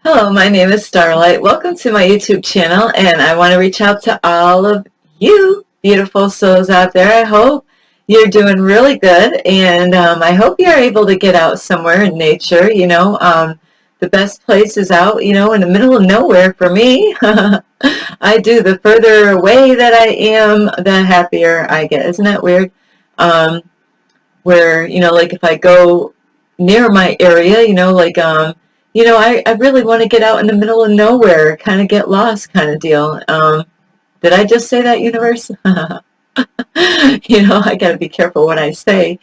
Hello, my name is Starlight. Welcome to my YouTube channel, and I want to reach out to all of you beautiful souls out there. I hope you're doing really good, and I hope you're able to get out somewhere in nature. The best place is out, in the middle of nowhere for me. I do. The further away that I am, the happier I get. Isn't that weird? Um, where, like if I go near my area, I really want to get out in the middle of nowhere, kind of get lost kind of deal. Did I just say that, universe? I got to be careful what I say.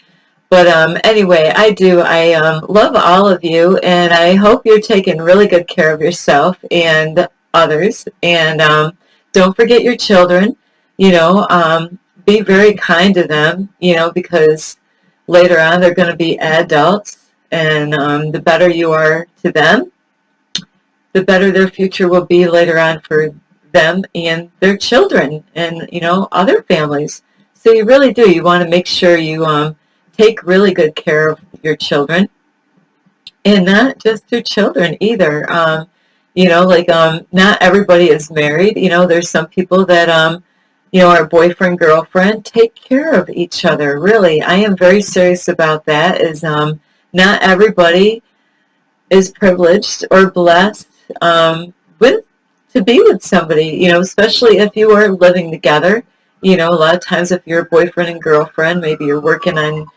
But anyway, I do. I love all of you, and I hope you're taking really good care of yourself and others. And don't forget your children. Be very kind to them, because later on they're going to be adults. And the better you are to them, the better their future will be later on for them and their children and, other families. So you really do. You want to make sure you take really good care of your children, and not just your children either. Not everybody is married. There's some people that, are boyfriend, girlfriend, take care of each other. Really, I am very serious about that. Not everybody is privileged or blessed with to be with somebody, especially if you are living together. A lot of times if you're a boyfriend and girlfriend, maybe you're working on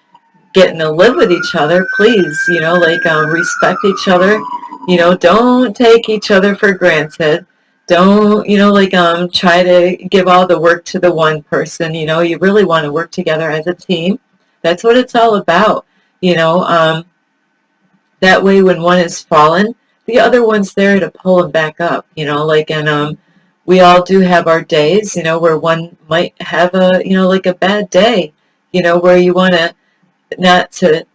getting to live with each other, please, respect each other. Don't take each other for granted. Don't, try to give all the work to the one person. You really want to work together as a team. That's what it's all about. You know, um, that way when one is fallen, the other one's there to pull them back up. And we all do have our days, where one might have a bad day, where you want to not to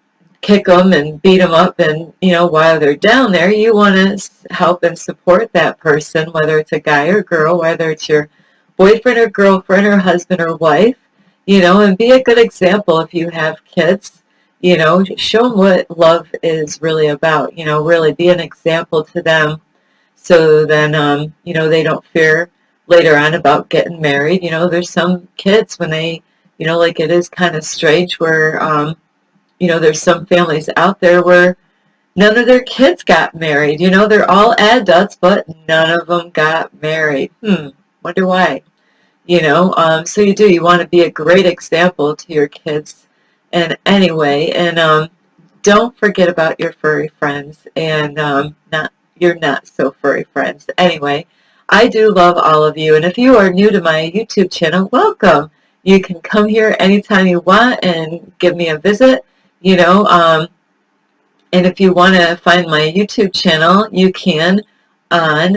kick them and beat them up, and while they're down there you want to help and support that person, whether it's a guy or girl, whether it's your boyfriend or girlfriend or husband or wife, and be a good example. If you have kids, show them what love is really about. Really be an example to them, so then they don't fear later on about getting married. There's some kids when they, it is kind of strange where there's some families out there where none of their kids got married. They're all adults, but none of them got married. Wonder why. So you want to be a great example to your kids. And anyway, and don't forget about your furry friends and not your not so furry friends. Anyway, I do love all of you. And if you are new to my YouTube channel, welcome. You can come here anytime you want and give me a visit. You know, um, and if you want to find my YouTube channel, you can on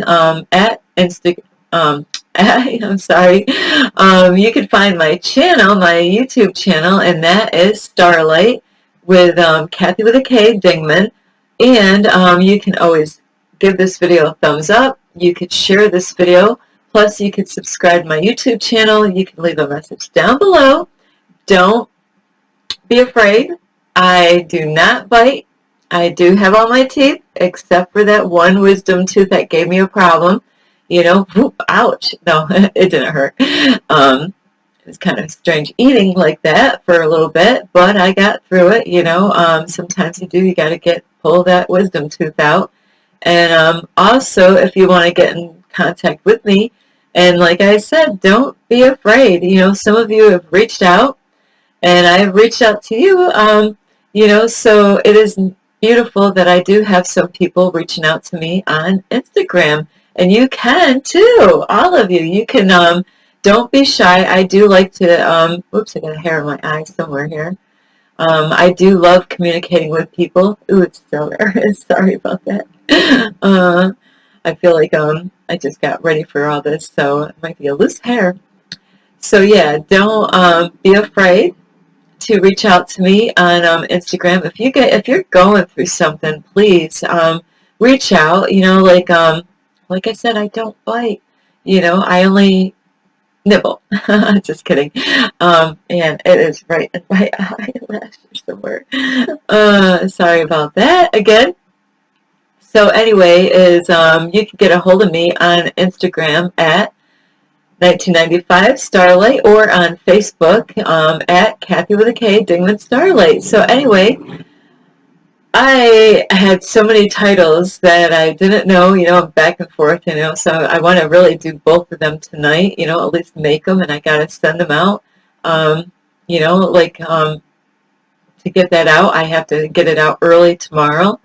at Insta. I'm sorry. You can find my channel, my YouTube channel, and that is Starlight with Kathy with a K Dingman. And you can always give this video a thumbs up. You could share this video. Plus, you could subscribe to my YouTube channel. You can leave a message down below. Don't be afraid. I do not bite. I do have all my teeth, except for that one wisdom tooth that gave me a problem. Whoop, ouch. No, it didn't hurt. It's kind of strange eating like that for a little bit, but I got through it. Sometimes you got to pull that wisdom tooth out. And also, if you want to get in contact with me, and like I said, don't be afraid. Some of you have reached out, and I've reached out to you. So it is beautiful that I do have some people reaching out to me on Instagram, and you can too. All of you, you can. Don't be shy. I do like to. Oops, I got a hair in my eye somewhere here. I do love communicating with people. Ooh, it's still there. Sorry about that. I feel like I just got ready for all this, so it might be a loose hair. So yeah, don't be afraid to reach out to me on Instagram. If you're going through something, please reach out. Like I said, I don't bite. I only nibble. Just kidding. And it is right in my eyelash or somewhere. Sorry about that. Again, So anyway, you can get a hold of me on Instagram at 1995 Starlight, or on Facebook at Kathy with a K, Dingman Starlight. So anyway, I had so many titles that I didn't know, I'm back and forth, so I want to really do both of them tonight, at least make them, and I got to send them out. Um, like to get that out, I have to get it out early tomorrow.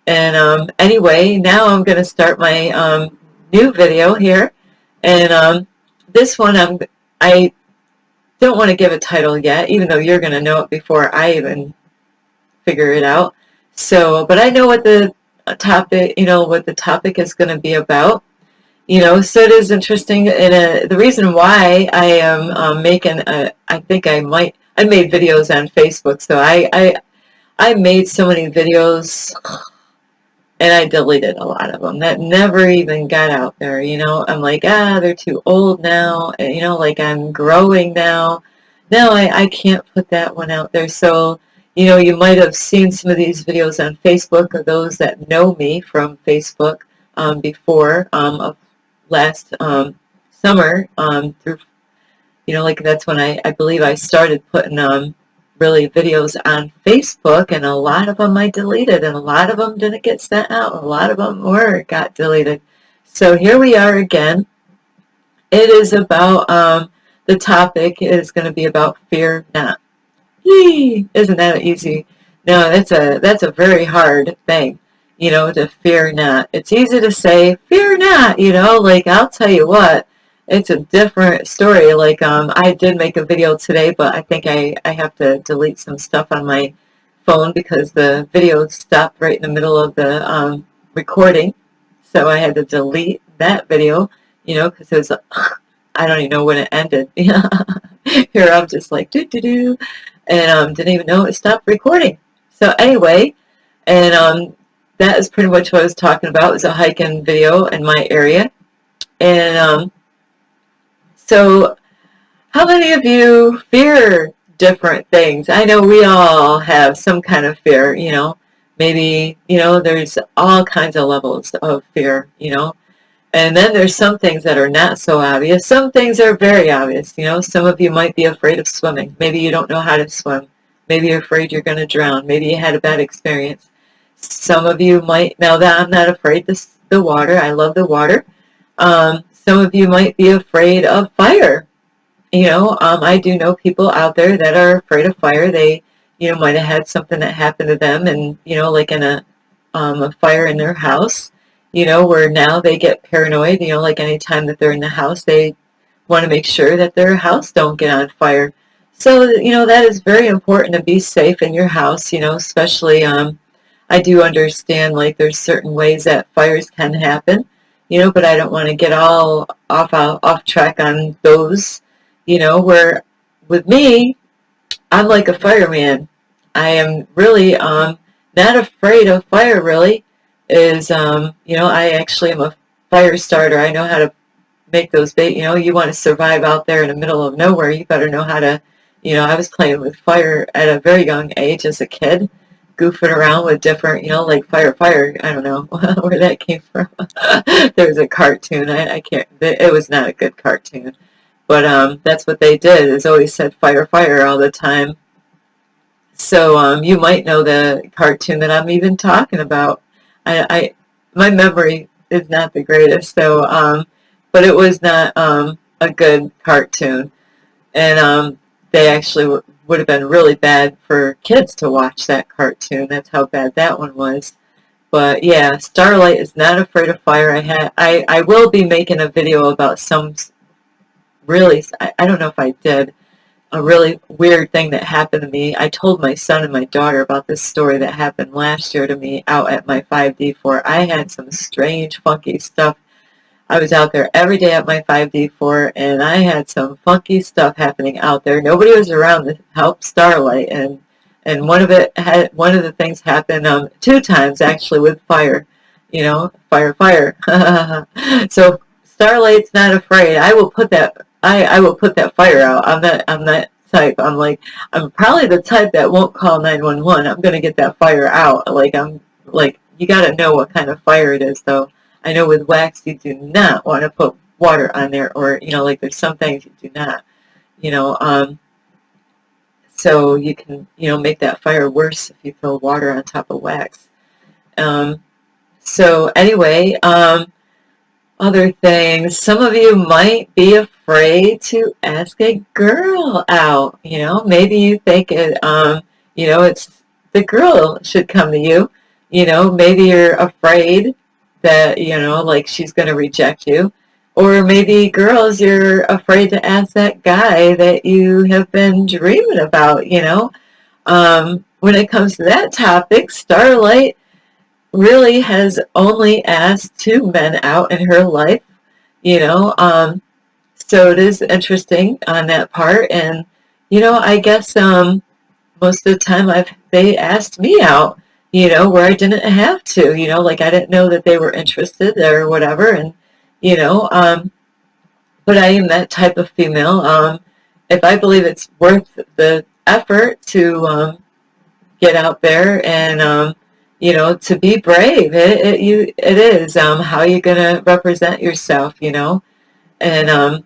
And anyway, now I'm going to start my new video here. And this one, I don't want to give a title yet, even though you're going to know it before I even figure it out. So, but I know what the topic, what the topic is going to be about. So it is interesting. And the reason why I am I think I made videos on Facebook. So I made so many videos, and I deleted a lot of them that never even got out there. I'm like, they're too old now. And, like I'm growing now. No, I can't put that one out there. So, you might have seen some of these videos on Facebook, or those that know me from Facebook before of last summer through, like that's when I believe I started putting really videos on Facebook, and a lot of them I deleted, and a lot of them didn't get sent out. A lot of them got deleted. So here we are again. It is about, the topic is going to be about fear not. Yee! Isn't that easy? No, that's a very hard thing, to fear not. It's easy to say, fear not, like I'll tell you what, it's a different story. Like, I did make a video today, but I think I have to delete some stuff on my phone because the video stopped right in the middle of the recording. So I had to delete that video, because it was, I don't even know when it ended. Here I'm just like, do, and didn't even know it stopped recording. So anyway, and that is pretty much what I was talking about. It was a hiking video in my area. And so how many of you fear different things? I know we all have some kind of fear, maybe, there's all kinds of levels of fear, and then there's some things that are not so obvious. Some things are very obvious, some of you might be afraid of swimming. Maybe you don't know how to swim. Maybe you're afraid you're going to drown. Maybe you had a bad experience. Some of you might, now that I'm not afraid of the water, I love the water. Some of you might be afraid of fire. I do know people out there that are afraid of fire. They, might have had something that happened to them, and, like in a fire in their house, where now they get paranoid, like anytime that they're in the house, they want to make sure that their house don't get on fire. So, that is very important to be safe in your house, especially, I do understand, like, there's certain ways that fires can happen, but I don't want to get all off track on those. Where with me, I'm like a fireman. I am really not afraid of fire, really. I actually am a fire starter. I know how to make those bait. You want to survive out there in the middle of nowhere, you better know how to, I was playing with fire at a very young age as a kid, goofing around with different, like fire, I don't know where that came from. There was a cartoon. I can't, it was not a good cartoon. But that's what they did, is always said fire all the time. So you might know the cartoon that I'm even talking about. My memory is not the greatest, so but it was not a good cartoon, and they actually would have been really bad for kids to watch that cartoon. That's how bad that one was. But yeah, Starlight is not afraid of fire. I will be making a video about some really, I don't know if I did, a really weird thing that happened to me. I told my son and my daughter about this story that happened last year to me out at my 5D4. I had some strange, funky stuff. I was out there every day at my 5D4, and I had some funky stuff happening out there. Nobody was around to help Starlight, and one of the things happened 2 times actually with fire. Fire. So Starlight's not afraid. I will put that fire out. I'm that type. I'm probably the type that won't call 911. I'm gonna get that fire out. I'm like you got to know what kind of fire it is, though. I know with wax, you do not want to put water on there, or, like there's some things you do not, you know, so you can, make that fire worse if you throw water on top of wax. So anyway, other things, some of you might be afraid to ask a girl out, maybe you think it's the girl should come to you, maybe you're afraid that, like she's going to reject you, or maybe girls, you're afraid to ask that guy that you have been dreaming about, when it comes to that topic, Starlight really has only asked 2 men out in her life, so it is interesting on that part. And, I guess most of the time they asked me out, where I didn't have to, like I didn't know that they were interested or whatever. And, but I am that type of female. If I believe it's worth the effort to get out there and, to be brave, it is. How are you going to represent yourself, And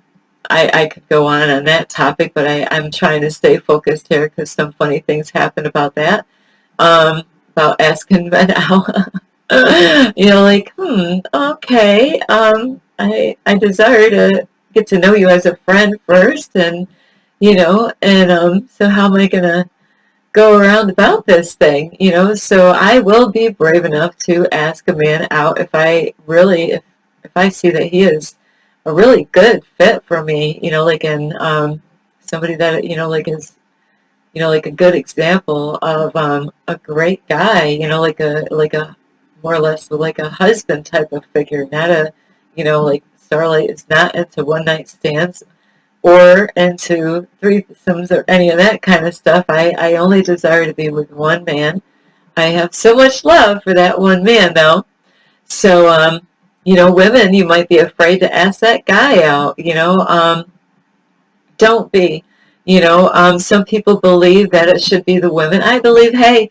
I could go on that topic, but I'm trying to stay focused here because some funny things happen about that, about asking men out. Like, okay, I desire to get to know you as a friend first, and, and so how am I going to go around about this thing, so I will be brave enough to ask a man out if I see that he is a really good fit for me, like in somebody that, like is, like a good example of a great guy, like a more or less like a husband type of figure, not a, like Starlight is not into one night stands or into threesomes or any of that kind of stuff. I only desire to be with one man. I have so much love for that one man, though. So, women, you might be afraid to ask that guy out, don't be. Some people believe that it should be the women. I believe, hey,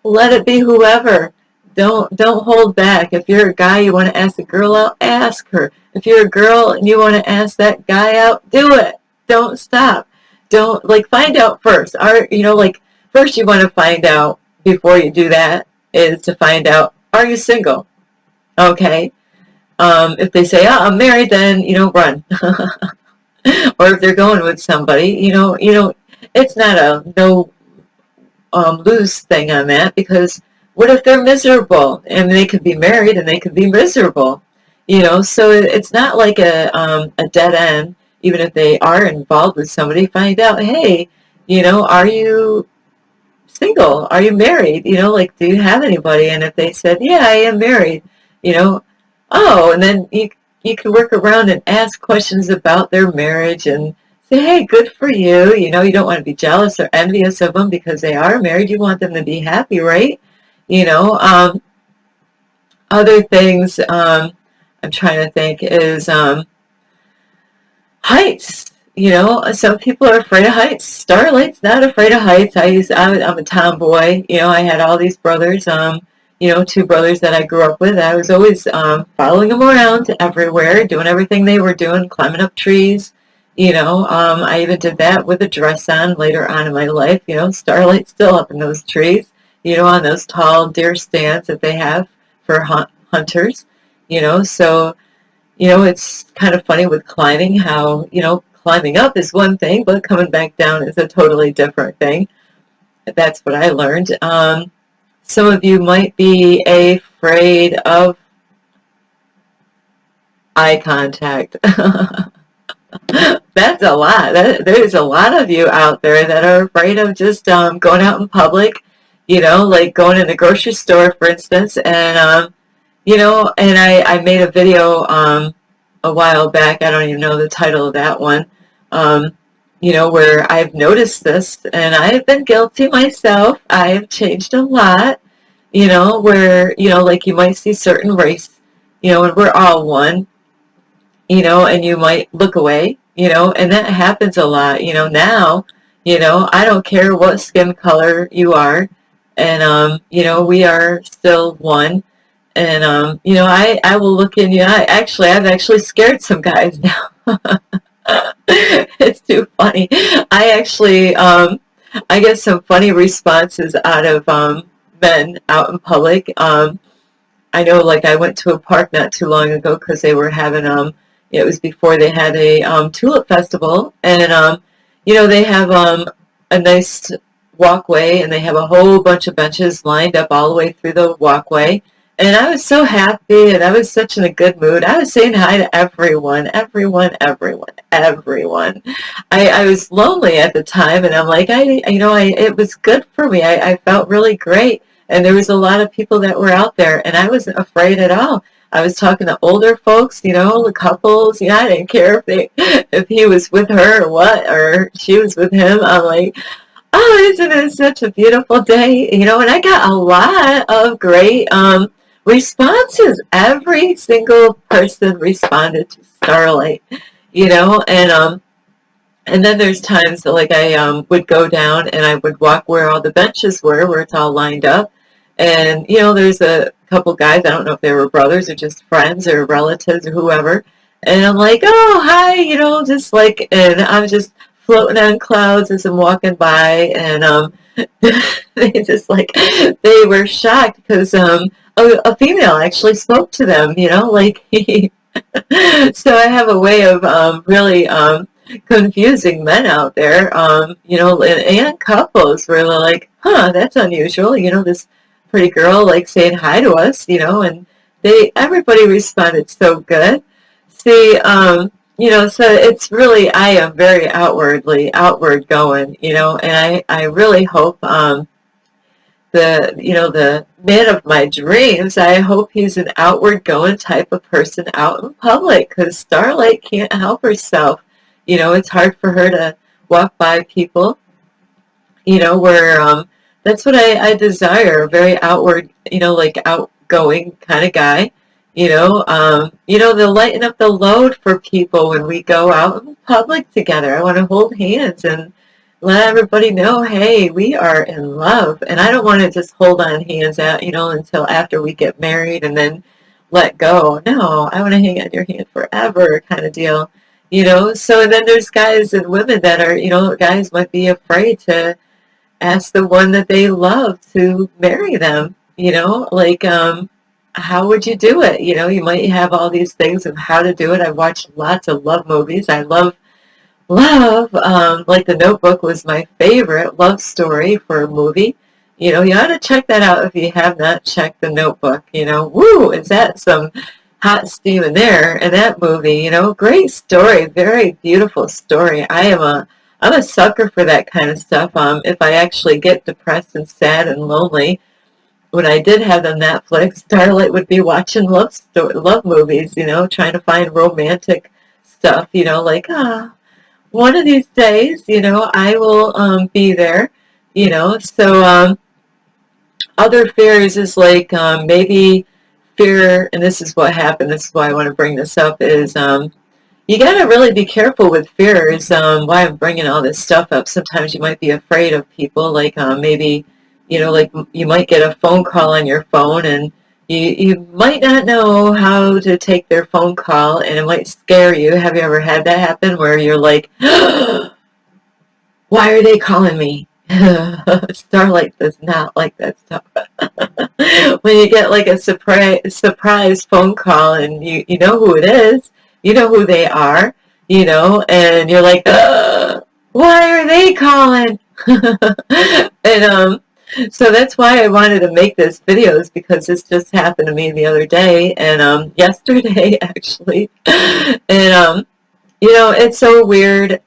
let it be whoever. Don't hold back. If you're a guy, you want to ask a girl out, ask her. If you're a girl and you want to ask that guy out, do it. Don't stop. Don't, find out first. First you want to find out before you do that is to find out, are you single? Okay. If they say, oh, I'm married, then, run. Or if they're going with somebody, it's not a no lose thing on that, because what if they're miserable? And they could be married and they could be miserable, so it's not like a dead end. Even if they are involved with somebody, find out, hey, are you single? Are you married? Do you have anybody? And if they said, yeah, I am married, oh, and then you can work around and ask questions about their marriage and say, hey, good for you. You don't want to be jealous or envious of them because they are married. You want them to be happy, right? Other things I'm trying to think is heights. Some people are afraid of heights. Starlight's not afraid of heights. I'm a tomboy. I had all these brothers. 2 brothers that I grew up with. I was always following them around everywhere, doing everything they were doing, climbing up trees. I even did that with a dress on later on in my life. Starlight's still up in those trees, on those tall deer stands that they have for hunters. So, it's kind of funny with climbing how, climbing up is one thing, but coming back down is a totally different thing. That's what I learned. Some of you might be afraid of eye contact. That's a lot. There's a lot of you out there that are afraid of just going out in public, like going in the grocery store, for instance. And, and I made a video a while back. I don't even know the title of that one, where I've noticed this, and I've been guilty myself. I've changed a lot, where, like you might see certain race, and we're all one, and you might look away, and that happens a lot, now, I don't care what skin color you are, and, we are still one, And you know, I will look in. Yeah, I've actually scared some guys now. It's too funny. I actually I get some funny responses out of men out in public. I know, like, I went to a park not too long ago because they were having it was before they had a tulip festival, and you know, they have a nice walkway, and they have a whole bunch of benches lined up all the way through the walkway. And I was so happy, and I was such in a good mood. I was saying hi to everyone, everyone, everyone, everyone. I was lonely at the time, and I'm like, you know, it was good for me. I felt really great, and there was a lot of people that were out there, and I wasn't afraid at all. I was talking to older folks, you know, the couples. You know, I didn't care if he was with her or what, or she was with him. I'm like, oh, isn't it such a beautiful day? You know, and I got a lot of great responses. Every single person responded to Starlight, you know, and then there's times that, like, I would go down and I would walk where all the benches were, where it's all lined up. And, you know, there's a couple guys, I don't know if they were brothers or just friends or relatives or whoever. And I'm like, oh, hi, you know, just like, and I'm just floating on clouds as I'm walking by. And they just like, they were shocked because a female actually spoke to them, you know, like, so I have a way of really confusing men out there, you know, and couples where they're like, huh, that's unusual, you know, this pretty girl like saying hi to us, you know, and everybody responded so good. See, you know, so it's really, I am very outward going, you know, and I really hope you know, the man of my dreams, I hope he's an outward going type of person out in public, because Starlight can't help herself. You know, it's hard for her to walk by people, you know, where that's what I desire, a very outward, you know, like outgoing kind of guy. You know, they'll lighten up the load for people when we go out in public together. I want to hold hands and let everybody know, hey, we are in love. And I don't want to just hold on hands out, you know, until after we get married and then let go. No, I want to hang on your hand forever kind of deal. You know, so then there's guys and women that are, you know, guys might be afraid to ask the one that they love to marry them, you know, like, how would you do it? You know, you might have all these things of how to do it. I've watched lots of love movies. I love, like The Notebook was my favorite love story for a movie. You know, you ought to check that out if you have not checked The Notebook. You know, woo, is that some hot steam in there in that movie? You know, great story, very beautiful story. I'm a sucker for that kind of stuff. If I actually get depressed and sad and lonely, when I did have the Netflix, Starlight would be watching love movies, you know, trying to find romantic stuff, you know, like, one of these days, you know, I will be there, you know. So other fears is like maybe fear, and this is what happened, this is why I want to bring this up, is you got to really be careful with fears. Why I'm bringing all this stuff up. Sometimes you might be afraid of people, like maybe, you know, like you might get a phone call on your phone, and you might not know how to take their phone call, and it might scare you. Have you ever had that happen where you're like, why are they calling me? Starlight does not like that stuff. When you get like a surprise phone call, and you know who it is, you know who they are, you know, and you're like, why are they calling? And so that's why I wanted to make this video, is because this just happened to me the other day, and yesterday actually, and you know, it's so weird.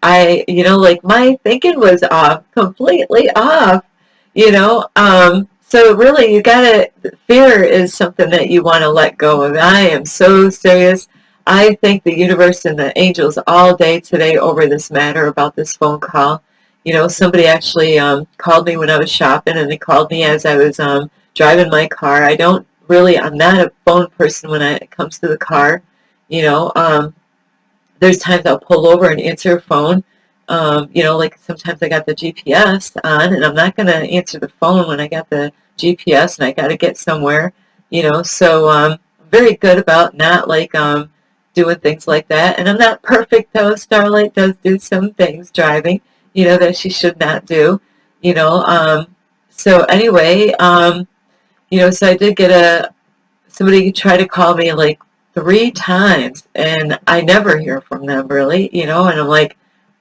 You know, like my thinking was off, completely off, you know. So really, fear is something that you want to let go of. I am so serious. I thank the universe and the angels all day today over this matter about this phone call. You know, somebody actually called me when I was shopping, and they called me as I was driving my car. I'm not a phone person when it comes to the car, you know. There's times I'll pull over and answer a phone. You know, like sometimes I got the GPS on, and I'm not going to answer the phone when I got the GPS and I got to get somewhere. So I'm very good about not like doing things like that. And I'm not perfect though. Starlight does do some things driving, that she should not do, you know. So anyway, so I did get somebody try to call me like 3 times, and I never hear from them really, and I'm like,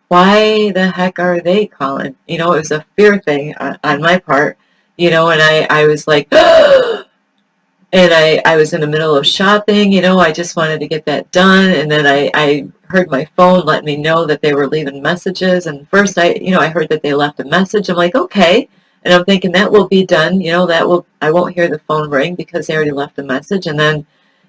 why the heck are they calling? It was a fear thing on my part, and I was like, and I was in the middle of shopping, I just wanted to get that done, and then I heard my phone let me know that they were leaving messages, and first I heard that they left a message. I'm like, okay, and I'm thinking that will be done, I won't hear the phone ring because they already left a message, and then,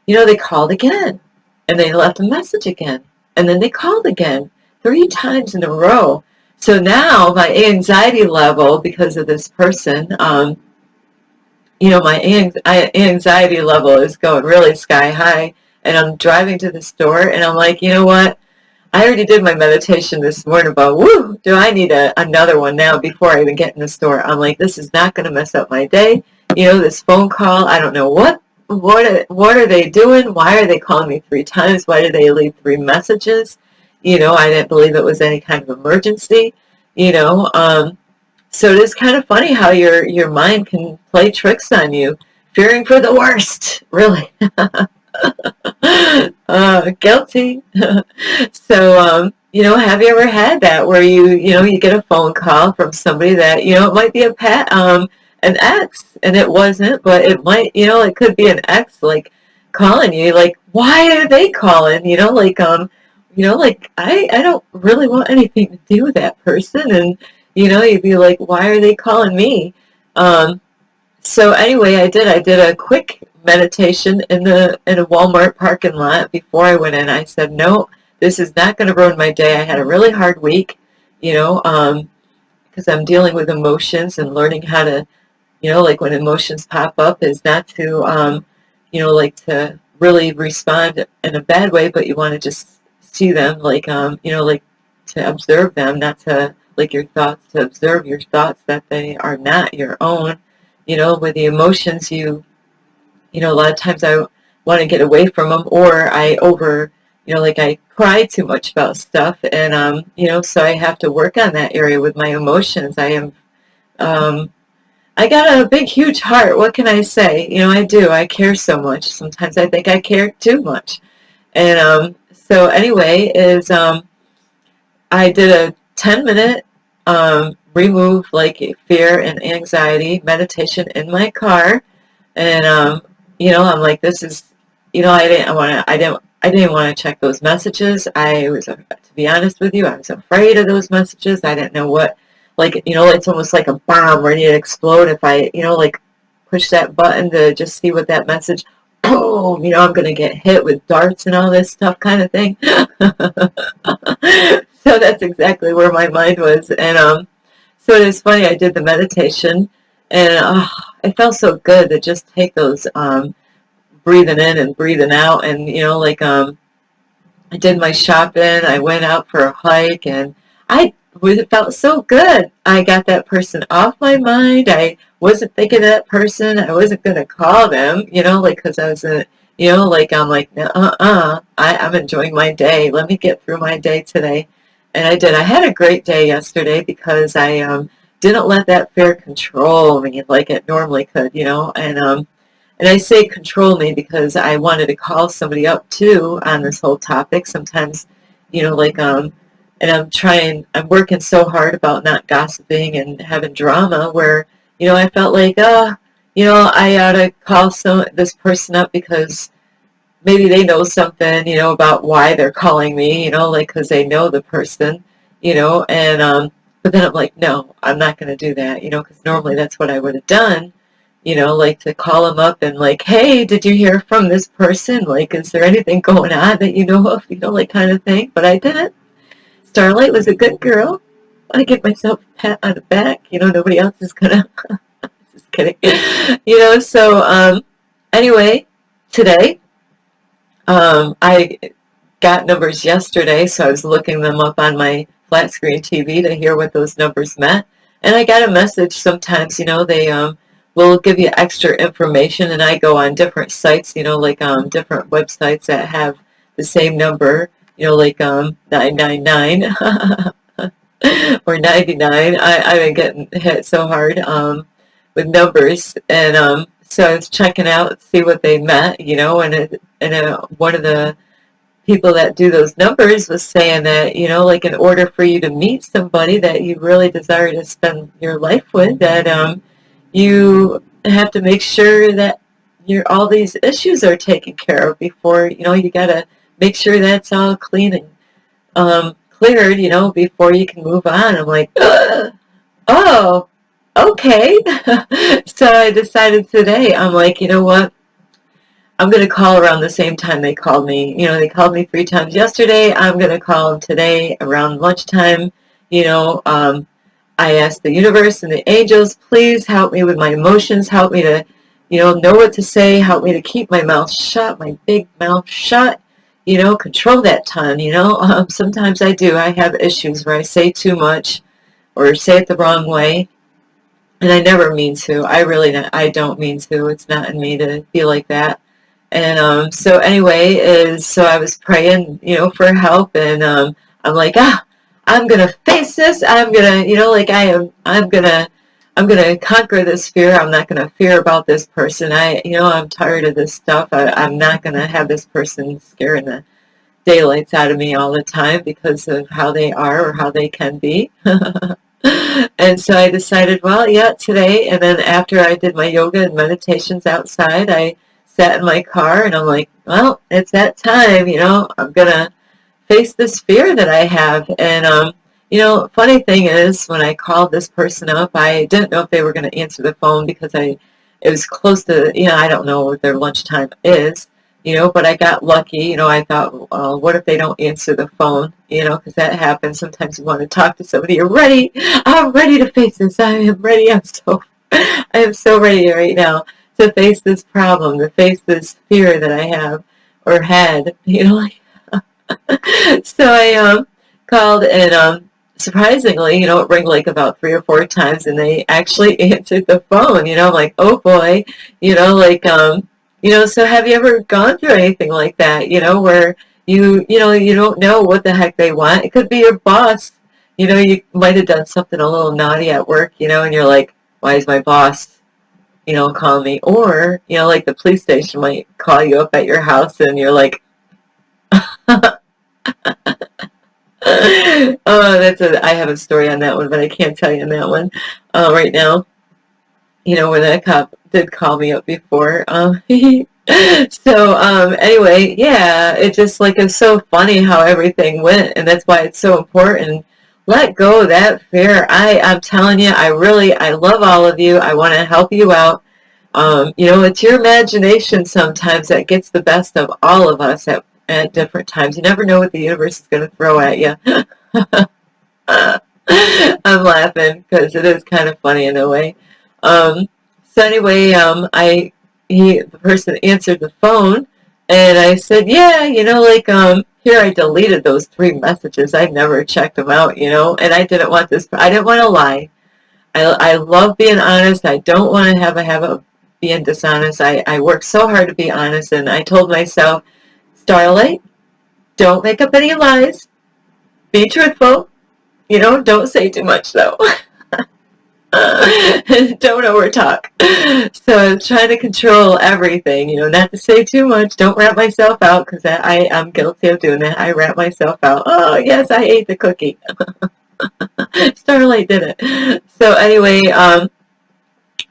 they called again, and they left a message again, and then they called again, 3 times in a row. So now my anxiety level because of this person, my anxiety level is going really sky high, and I'm driving to the store, and I'm like, you know what? I already did my meditation this morning about, woo, do I need another one now before I even get in the store? I'm like, this is not going to mess up my day. This phone call, I don't know what are they doing? Why are they calling me 3 times? Why did they leave 3 messages? I didn't believe it was any kind of emergency, you know. So it is kind of funny how your mind can play tricks on you, fearing for the worst, really. Guilty. So, have you ever had that where you get a phone call from somebody that, it might be an ex, and it wasn't, but it might, it could be an ex, like, calling you, like, why are they calling? I don't really want anything to do with that person, and, you'd be like, why are they calling me? So anyway, I did a quick meditation in a Walmart parking lot before I went in. I said, no, this is not going to ruin my day. I had a really hard week, because I'm dealing with emotions and learning how to, like when emotions pop up, is not to, like to really respond in a bad way, but you want to just see them, like, like to observe them, not to, like your thoughts, to observe your thoughts, that they are not your own. With the emotions, a lot of times I want to get away from them, or like I cry too much about stuff, and, so I have to work on that area with my emotions. I got a big, huge heart. What can I say? I do. I care so much. Sometimes I think I care too much. And, so anyway, I did a 10-minute, remove like fear and anxiety meditation in my car, and I'm like, this is, I didn't want to check those messages. To be honest with you, I was afraid of those messages. I didn't know what, like, it's almost like a bomb ready to explode if I, like, push that button to just see what that message, boom, I'm going to get hit with darts and all this stuff kind of thing. So that's exactly where my mind was. And so it is funny, I did the meditation, and it felt so good to just take those breathing in and breathing out. And, I did my shopping, I went out for a hike, and it felt so good. I got that person off my mind. I wasn't thinking of that person. I wasn't going to call them, because I was I'm like, I'm enjoying my day. Let me get through my day today. And I did. I had a great day yesterday because I didn't let that fear control me like it normally could, and I say control me because I wanted to call somebody up too on this whole topic. Sometimes, and I'm working so hard about not gossiping and having drama where, I felt like, I ought to call this person up because maybe they know something, about why they're calling me, because they know the person, and, but then I'm like, no, I'm not going to do that, because normally that's what I would have done, like to call them up and like, hey, did you hear from this person? Like, is there anything going on that you know of, like kind of thing, but I didn't. Starlight was a good girl. I give myself a pat on the back, nobody else is going to, just kidding, so, anyway, today, I got numbers yesterday, so I was looking them up on my flat screen TV to hear what those numbers meant. And I got a message sometimes, they will give you extra information, and I go on different sites, like different websites that have the same number, like 999 or 99. I've been getting hit so hard with numbers, and so I was checking out, see what they meant, one of the people that do those numbers was saying that, like in order for you to meet somebody that you really desire to spend your life with, that you have to make sure that all these issues are taken care of before, you got to make sure that's all clean and cleared, before you can move on. I'm like, oh, okay. So I decided today, I'm like, you know what? I'm going to call around the same time they called me. They called me 3 times yesterday. I'm going to call them today around lunchtime. I asked the universe and the angels, please help me with my emotions. Help me to, know what to say. Help me to keep my mouth shut, my big mouth shut. Control that tongue. Sometimes I do. I have issues where I say too much or say it the wrong way. And I never mean to. I don't mean to. It's not in me to be like that. And so anyway, so I was praying, for help, and I'm like, I'm gonna face this. I'm gonna, I'm gonna conquer this fear. I'm not gonna fear about this person. I'm tired of this stuff. I'm not gonna have this person scaring the daylights out of me all the time because of how they are or how they can be. And so I decided, well, yeah, today, and then after I did my yoga and meditations outside, I sat in my car and I'm like, well, it's that time, I'm going to face this fear that I have. And, funny thing is, when I called this person up, I didn't know if they were going to answer the phone because it was close to, I don't know what their lunchtime is, but I got lucky. I thought, what if they don't answer the phone, because that happens. Sometimes you want to talk to somebody, you're ready. I'm ready to face this. I am ready. I am so ready right now to face this problem, to face this fear that I have or had, So I called, and surprisingly, it rang like about 3 or 4 times, and they actually answered the phone. I'm like, oh boy, so have you ever gone through anything like that, where you don't know what the heck they want? It could be your boss. You might have done something a little naughty at work, and you're like, why is my boss call me? Or, like the police station might call you up at your house and you're like, oh, I have a story on that one, but I can't tell you on that one right now. When that cop did call me up before. So, anyway, yeah, it just it's so funny how everything went, and that's why it's so important. Let go of that fear. I'm telling you, I love all of you. I want to help you out. It's your imagination sometimes that gets the best of all of us at different times. You never know what the universe is going to throw at you. I'm laughing because it is kind of funny in a way. So anyway, the person answered the phone, and I said, yeah, here I deleted those 3 messages. I never checked them out, and I didn't want to lie. I love being honest. I don't want to have a habit of being dishonest. I work so hard to be honest, and I told myself, Starlight, don't make up any lies. Be truthful. Don't say too much, though. Don't overtalk. So I'm trying to control everything, not to say too much. Don't wrap myself out, because I'm guilty of doing that. I wrap myself out. Oh, yes, I ate the cookie. Starlight did it. So anyway,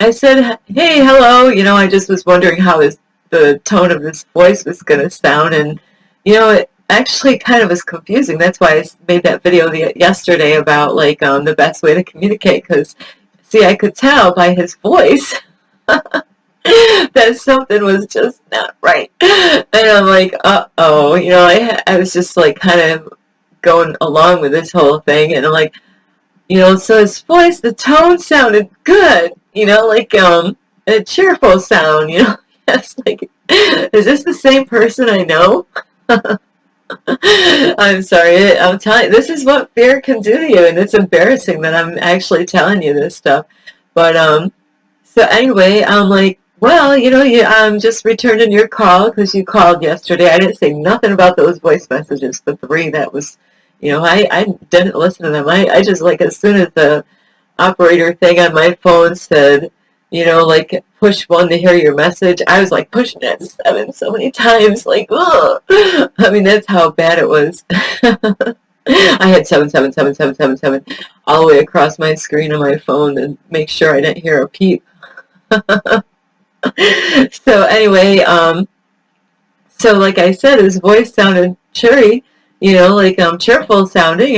I said, hey, hello. I just was wondering how the tone of his voice was going to sound. And, it actually kind of was confusing. That's why I made that video yesterday about, the best way to communicate. Because, see, I could tell by his voice that something was just not right. And I'm like, uh-oh. I was just, kind of going along with this whole thing. And I'm like, so his voice, the tone sounded good, a cheerful sound, Yes, is this the same person I know? I'm sorry, I'm telling you, this is what fear can do to you, and it's embarrassing that I'm actually telling you this stuff. But, So anyway, I'm like, well, I'm just returning your call because you called yesterday. I didn't say nothing about those voice messages, the three that was, I didn't listen to them. I just like as soon as the operator thing on my phone said, like push one to hear your message, I was like pushing it so many times, like, ugh. I mean, that's how bad it was. I had 7777777 all the way across my screen on my phone and make sure I didn't hear a peep. So anyway, so like I said, his voice sounded cheery, like cheerful sounding.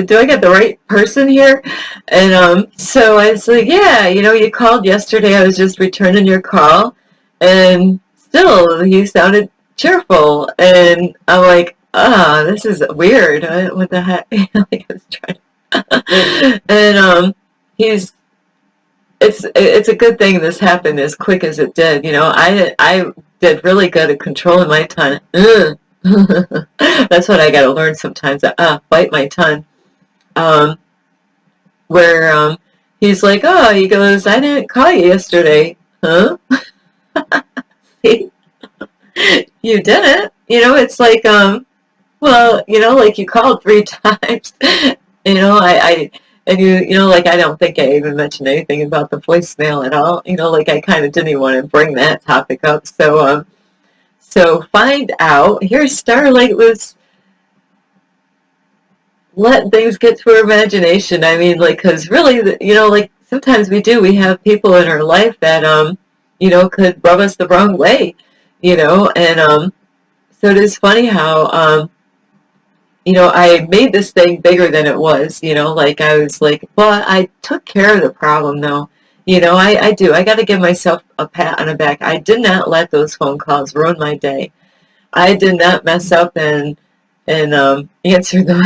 Do I get the right person here? And so I was like, yeah, you called yesterday. I was just returning your call, and still he sounded cheerful. And I'm like, this is weird. What the heck? Like I was trying. And he's it's a good thing this happened as quick as it did. I did really good at controlling my tongue. That's what I got to learn sometimes. Bite my tongue. Where he's like, oh, he goes, I didn't call you yesterday, huh? See, you didn't. It's like, well, like you called three times. I and like I don't think I even mentioned anything about the voicemail at all. Like I kind of didn't even want to bring that topic up. So find out. Here's Starlight was letting things get to her imagination. I mean, like, because really, like sometimes we have people in our life that, could rub us the wrong way, and so it is funny how, I made this thing bigger than it was, like I was like, well, I took care of the problem though. I do. I got to give myself a pat on the back. I did not let those phone calls ruin my day. I did not mess up and answer them,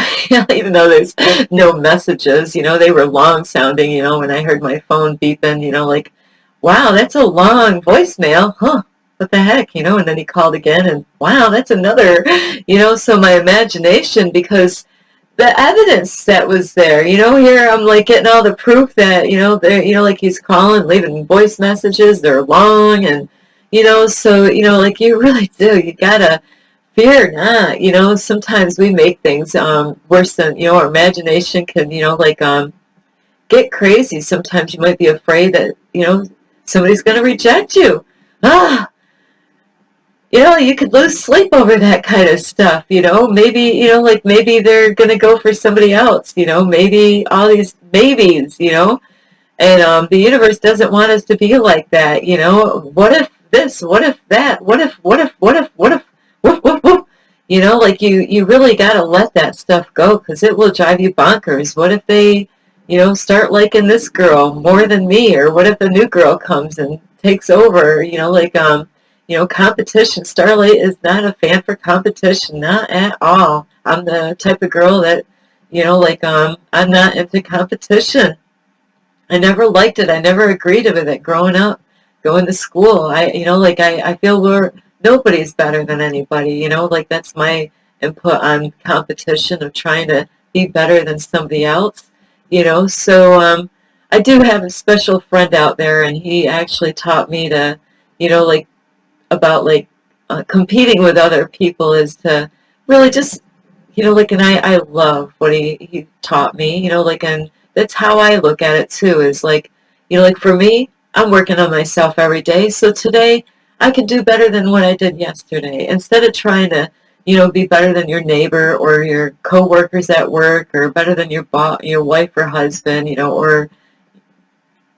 even though there's no messages. They were long sounding. When I heard my phone beeping, like, wow, that's a long voicemail, huh? What the heck, And then he called again, and wow, that's another, So my imagination, because the evidence that was there, here I'm like getting all the proof that, like he's calling, leaving voice messages, they're long, and so like you really do, you gotta fear not. Sometimes we make things worse than, our imagination can, like get crazy. Sometimes you might be afraid that, somebody's going to reject you. Ah, you could lose sleep over that kind of stuff, maybe, like maybe they're going to go for somebody else, maybe all these maybes, and the universe doesn't want us to be like that, what if this, what if that, what if, woof, woof, woof. Like you really got to let that stuff go because it will drive you bonkers. What if they, start liking this girl more than me? Or what if a new girl comes and takes over? Like, competition. Starlight is not a fan for competition, not at all. I'm the type of girl that, like, I'm not into competition. I never liked it. I never agreed with it growing up, going to school. I feel nobody's better than anybody, like that's my input on competition of trying to be better than somebody else, so I do have a special friend out there, and he actually taught me to, like about like competing with other people is to really just, like, and I love what he taught me, like, and that's how I look at it too, is like, like for me, I'm working on myself every day. So today I can do better than what I did yesterday. Instead of trying to, be better than your neighbor or your coworkers at work or better than your your wife or husband, or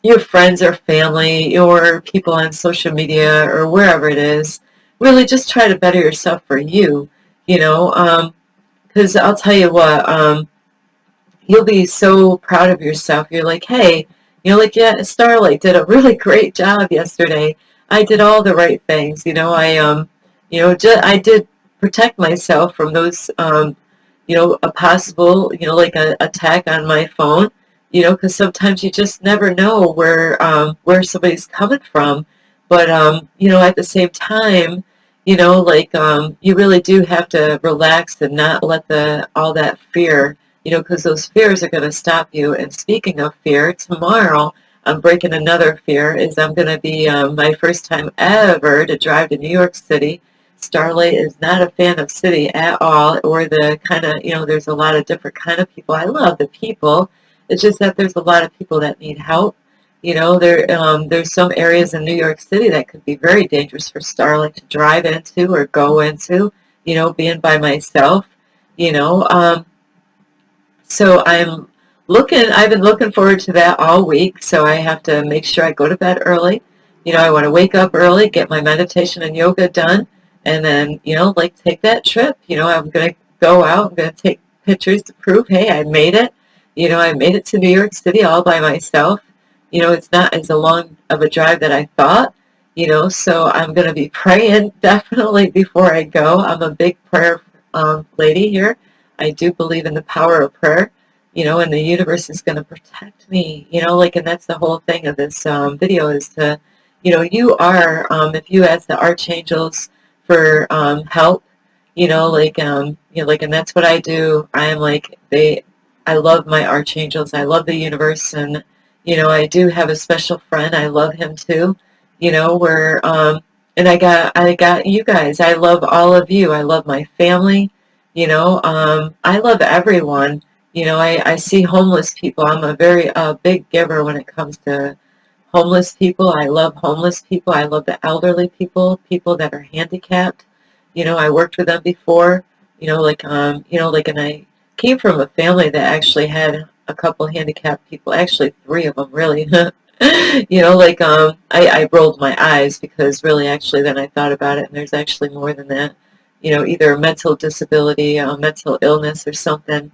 your friends or family or people on social media or wherever it is. Really just try to better yourself for you, because I'll tell you what, you'll be so proud of yourself. You're like, hey, like, yeah, Starlight did a really great job yesterday. I did all the right things. I did protect myself from those, a possible, like a attack on my phone. Because sometimes you just never know where somebody's coming from. But at the same time, like you really do have to relax and not let all that fear, because those fears are going to stop you. And speaking of fear, tomorrow I'm breaking another fear, is I'm going to be my first time ever to drive to New York City. Starlight is not a fan of city at all, or the kind of, there's a lot of different kind of people. I love the people. It's just that there's a lot of people that need help. There's some areas in New York City that could be very dangerous for Starlight to drive into or go into, being by myself, you know. So I've been looking forward to that all week, so I have to make sure I go to bed early. I want to wake up early, get my meditation and yoga done, and then, take that trip. I'm going to go out, I'm going to take pictures to prove, hey, I made it. I made it to New York City all by myself. It's not as long of a drive that I thought, so I'm going to be praying definitely before I go. I'm a big prayer lady here. I do believe in the power of prayer, and the universe is going to protect me, and that's the whole thing of this video is to, you are, if you ask the archangels for help, and that's what I do. I am I love my archangels. I love the universe, and, I do have a special friend. I love him too, where, and I got you guys. I love all of you. I love my family. I love everyone. I see homeless people. I'm a very big giver when it comes to homeless people. I love homeless people. I love the elderly people, people that are handicapped. I worked with them before. And I came from a family that actually had a couple handicapped people, actually three of them, really. I rolled my eyes because really, actually, then I thought about it, and there's actually more than that. Either a mental disability, a mental illness or something,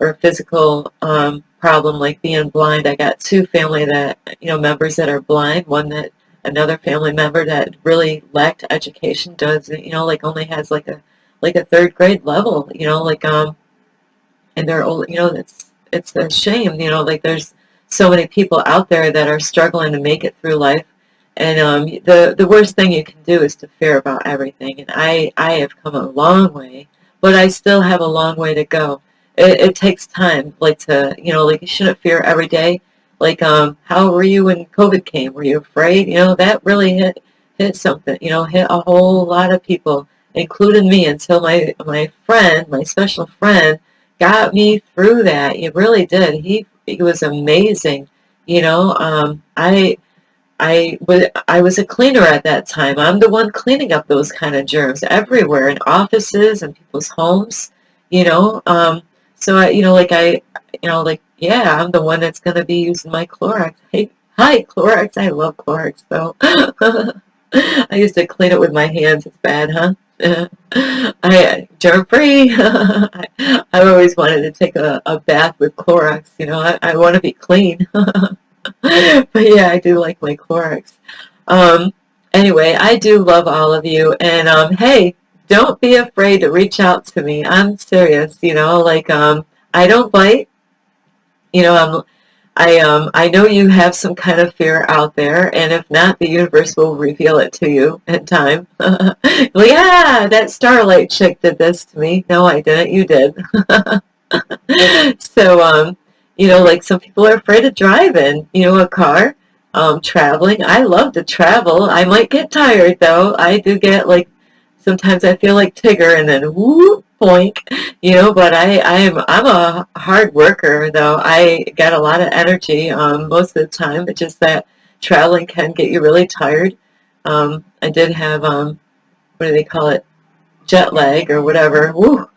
or a physical problem like being blind. I got two family members that are blind, another family member that really lacked education, does, only has like a third grade level, and they're old, it's a shame, there's so many people out there that are struggling to make it through life. And the worst thing you can do is to fear about everything. And I have come a long way, but I still have a long way to go. It takes time, you shouldn't fear every day. How were you when COVID came? Were you afraid? That really hit something, hit a whole lot of people, including me, until my friend, my special friend, got me through that. He really did. He was amazing. I was a cleaner at that time. I'm the one cleaning up those kind of germs everywhere in offices and people's homes, you know. So yeah, I'm the one that's going to be using my Clorox. Hey, hi, Clorox. I love Clorox, though. I used to clean it with my hands. It's bad, huh? Germ-free. I always wanted to take a bath with Clorox. I want to be clean. But yeah, I do like my Clorox. Um, anyway, I do love all of you. And hey, don't be afraid to reach out to me. I'm serious, I don't bite. You know, I know you have some kind of fear out there, and if not, the universe will reveal it to you in time. Well, yeah, that Starlight chick did this to me. No, I didn't. You did. So, some people are afraid of driving, a car, traveling. I love to travel. I might get tired, though. I do get, sometimes I feel like Tigger, and then, whoop, boink, but I'm a hard worker, though. I get a lot of energy, most of the time. It's just that traveling can get you really tired. I did have, what do they call it? Jet lag or whatever. Woo.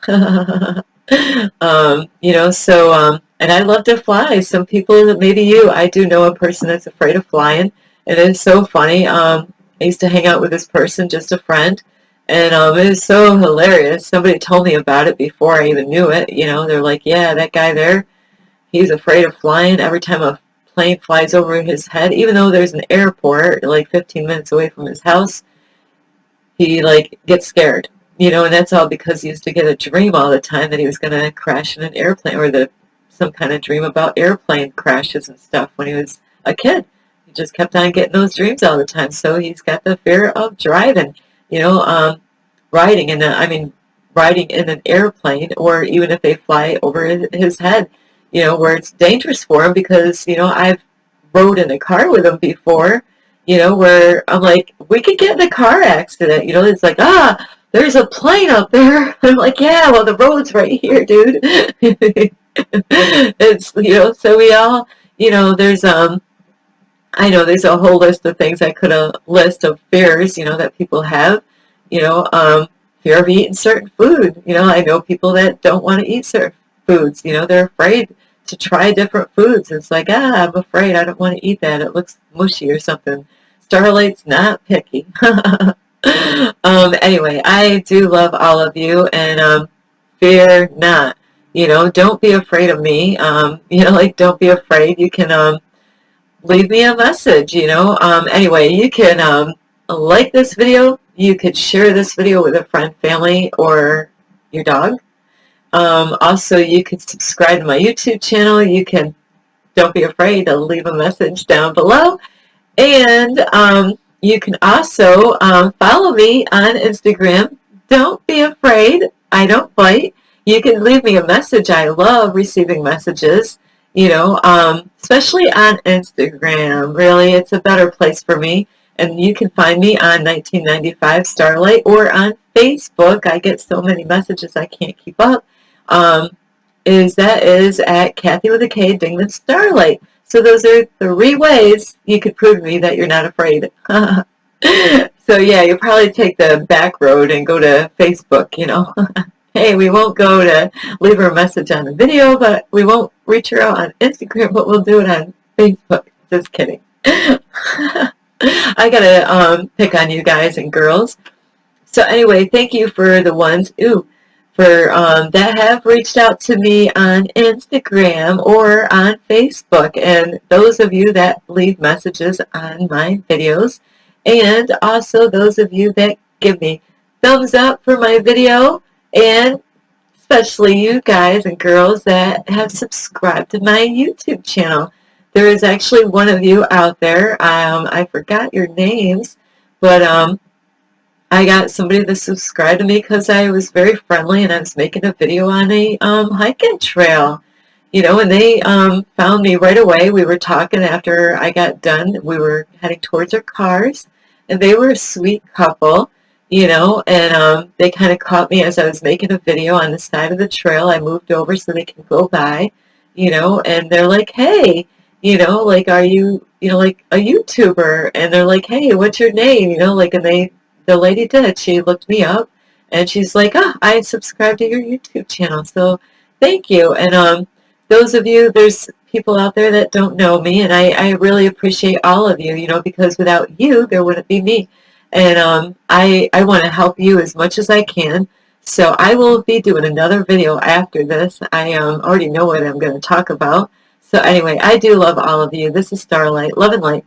And I love to fly. Some people, maybe you, I do know a person that's afraid of flying. And it's so funny. I used to hang out with this person, just a friend, and it was so hilarious. Somebody told me about it before I even knew it. They're like, yeah, that guy there, he's afraid of flying. Every time a plane flies over his head, even though there's an airport like 15 minutes away from his house, he gets scared. And that's all because he used to get a dream all the time that he was going to crash in an airplane, or some kind of dream about airplane crashes and stuff when he was a kid. He just kept on getting those dreams all the time. So he's got the fear of driving, riding riding in an airplane, or even if they fly over his head, where it's dangerous for him because, I've rode in a car with them before, you know, where I'm like, we could get in a car accident. You know, it's like, there's a plane up there. I'm like, yeah, well, the road's right here, dude. It's, you know, so we all, you know, I know there's a whole list of things I could have list of fears, you know, that people have, you know, fear of eating certain food. You know, I know people that don't want to eat certain foods. You know, they're afraid to try different foods. It's like, I'm afraid I don't want to eat that. It looks mushy or something. Starlight's not picky. Anyway, I do love all of you, and fear not. You know, don't be afraid of me. You know, like, don't be afraid. You can leave me a message, you know. Anyway, you can like this video. You could share this video with a friend, family, or your dog. Also, you could subscribe to my YouTube channel. You can, don't be afraid to leave a message down below. And you can also follow me on Instagram. Don't be afraid. I don't bite. You can leave me a message. I love receiving messages, you know, especially on Instagram. Really, it's a better place for me. And you can find me on 1995 Starlight or on Facebook. I get so many messages I can't keep up. Is at Kathy with a K, Dingman Starlight. So those are 3 ways you could prove to me that you're not afraid. So yeah, you'll probably take the back road and go to Facebook, you know. Hey, we won't go to leave her a message on the video, but we won't reach her out on Instagram, but we'll do it on Facebook. Just kidding. I gotta pick on you guys and girls. So anyway, thank you for the ones that have reached out to me on Instagram or on Facebook, and those of you that leave messages on my videos, and also those of you that give me thumbs up for my video, and especially you guys and girls that have subscribed to my YouTube channel. There is actually one of you out there, I forgot your names, but I got somebody to subscribe to me because I was very friendly and I was making a video on a hiking trail, you know, and they found me right away. We were talking after I got done. We were heading towards our cars, and they were a sweet couple, you know, and they kind of caught me as I was making a video on the side of the trail. I moved over so they can go by, you know, and they're like, hey, you know, like, are you, you know, like a YouTuber? And they're like, hey, what's your name? You know, like, and the lady did. She looked me up, and she's like, I subscribe to your YouTube channel, so thank you. And those of you, there's people out there that don't know me, and I really appreciate all of you, you know, because without you, there wouldn't be me. And I want to help you as much as I can. So I will be doing another video after this. I already know what I'm going to talk about. So anyway, I do love all of you. This is Starlight. Love and light.